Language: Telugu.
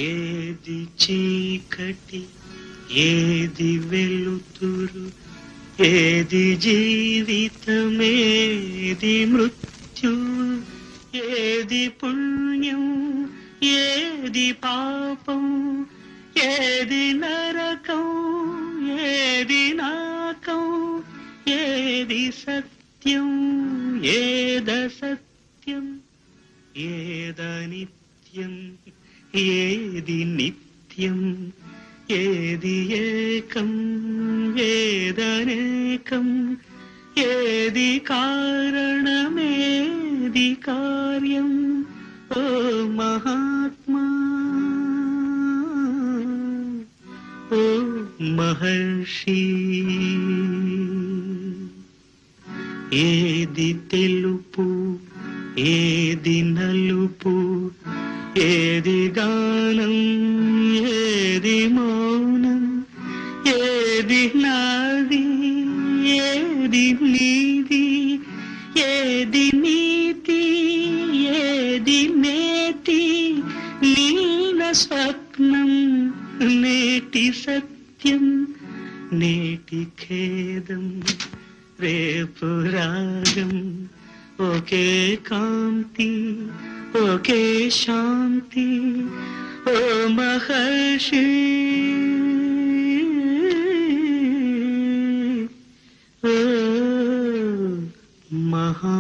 ఏది చీకటి ఏది వెలుతురు, ఏది జీవితమేది మృత్యు, ఏది పుణ్యం ఏది పాపం, ఏది నరకం ఏది నాకం, ఏది సత్యం ఏదసత్యం, ఏదనిత్యం ఏది నిత్యం, ఏది ఏకం ఏదనేకం, ఏది కారణమేది కార్యం. ఓ మహాత్మా, ఓ మహర్షి, ఏది తెలుపు ఏది నలుపు, ఏది గానం ఏది మౌనం, ఏది నాది ఏది నీది, ఏది నీతి ఏది నేతి, నీల స్వప్నం నేటి సత్యం, నేటి ఖేదం రేపు రాగం, ఒకే కాంతి ఒకే శాంతి. ఓ మహర్షి, ఓ మహా